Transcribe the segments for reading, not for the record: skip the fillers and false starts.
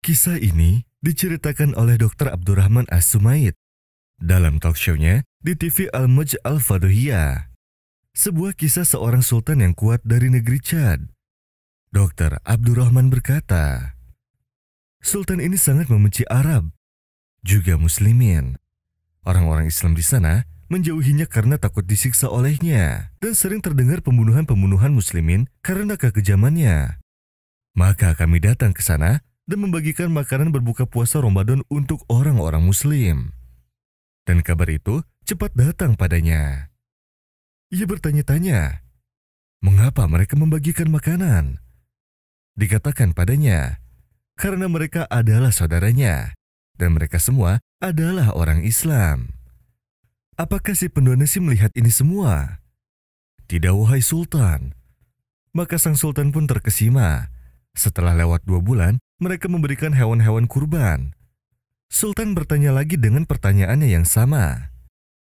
Kisah ini diceritakan oleh Dr. Abdurrahman As-Sumaid dalam talk show-nya di TV Al-Maj Al-Fadohiyah. Sebuah kisah seorang sultan yang kuat dari negeri Chad. Dr. Abdurrahman berkata, Sultan ini sangat membenci Arab, juga Muslimin. Orang-orang Islam di sana menjauhinya karena takut disiksa olehnya dan sering terdengar pembunuhan-pembunuhan Muslimin karena kekejamannya. Maka kami datang ke sana dan membagikan makanan berbuka puasa Ramadan untuk orang-orang Muslim. Dan kabar itu cepat datang padanya. Ia bertanya-tanya, mengapa mereka membagikan makanan? Dikatakan padanya, karena mereka adalah saudaranya, dan mereka semua adalah orang Islam. Apakah si pendonasi melihat ini semua? Tidak, wahai Sultan. Maka sang Sultan pun terkesima. Setelah lewat 2 bulan, mereka memberikan hewan-hewan kurban. Sultan bertanya lagi dengan pertanyaannya yang sama,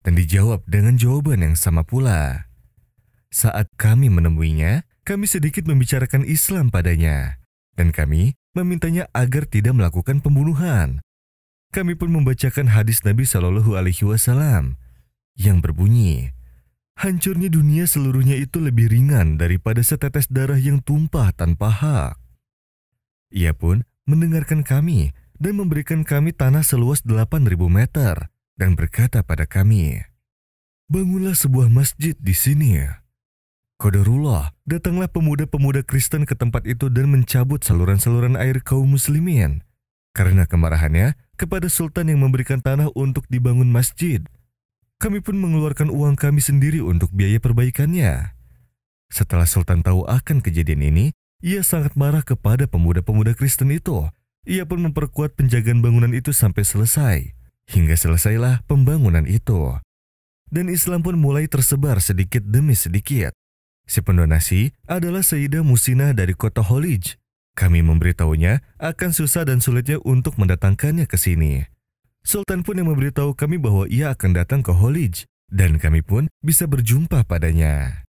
dan dijawab dengan jawaban yang sama pula. Saat kami menemuinya, kami sedikit membicarakan Islam padanya, dan kami memintanya agar tidak melakukan pembunuhan. Kami pun membacakan hadis Nabi Shallallahu Alaihi Wasallam yang berbunyi, hancurnya dunia seluruhnya itu lebih ringan daripada setetes darah yang tumpah tanpa hak. Ia pun mendengarkan kami dan memberikan kami tanah seluas 8.000 meter dan berkata pada kami, bangunlah sebuah masjid di sini. Qadarullah, datanglah pemuda-pemuda Kristen ke tempat itu dan mencabut saluran-saluran air kaum muslimin karena kemarahannya kepada Sultan yang memberikan tanah untuk dibangun masjid. Kami pun mengeluarkan uang kami sendiri untuk biaya perbaikannya. Setelah Sultan tahu akan kejadian ini, ia sangat marah kepada pemuda-pemuda Kristen itu. Ia pun memperkuat penjagaan bangunan itu sampai selesai, hingga selesailah pembangunan itu. Dan Islam pun mulai tersebar sedikit demi sedikit. Si pendonasi adalah Sayyidah Musinah dari kota Kholij. Kami memberitahunya akan susah dan sulitnya untuk mendatangkannya ke sini. Sultan pun yang memberitahu kami bahwa ia akan datang ke Kholij, dan kami pun bisa berjumpa padanya.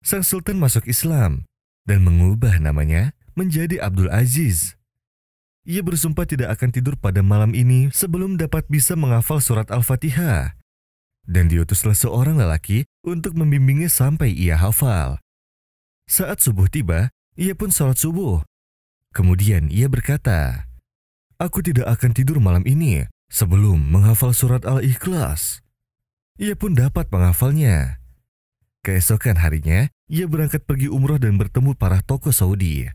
Sang Sultan masuk Islam dan mengubah namanya menjadi Abdul Aziz. Ia bersumpah tidak akan tidur pada malam ini sebelum dapat bisa menghafal surat Al-Fatihah. Dan diutuslah seorang lelaki untuk membimbingnya sampai ia hafal. Saat subuh tiba, ia pun sholat subuh. Kemudian ia berkata, aku tidak akan tidur malam ini sebelum menghafal surat Al-Ikhlas. Ia pun dapat menghafalnya. Keesokan harinya, ia berangkat pergi umroh dan bertemu para tokoh Saudi.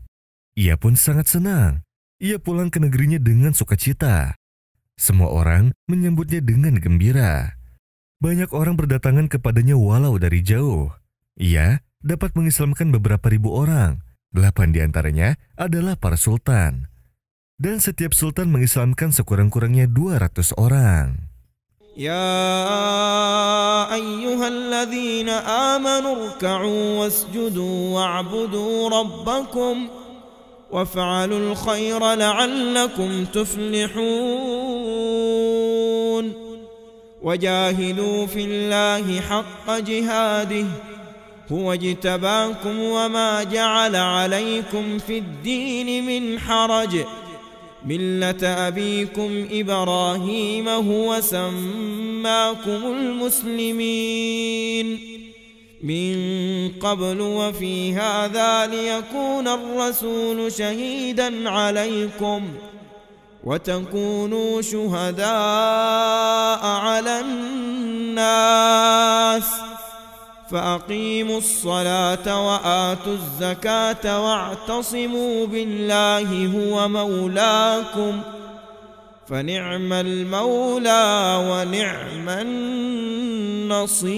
Ia pun sangat senang. Ia pulang ke negerinya dengan sukacita. Semua orang menyambutnya dengan gembira. Banyak orang berdatangan kepadanya walau dari jauh. Ia dapat mengislamkan beberapa ribu orang. 8 di antaranya adalah para sultan. Dan setiap sultan mengislamkan sekurang-kurangnya 200 orang. يا أيها الذين آمنوا اركعوا واسجدوا واعبدوا ربكم وافعلوا الخير لعلكم تفلحون وجاهدوا في الله حق جهاده هو اجتباكم وما جعل عليكم في الدين من حرج ملة أبيكم إبراهيم هو سماكم المسلمين من قبل وفي هذا ليكون الرسول شهيدا عليكم وتكونوا شهداء على الناس فأقيموا الصلاة وآتوا الزكاة واعتصموا بالله هو مولاكم فنعم المولى ونعم النصير.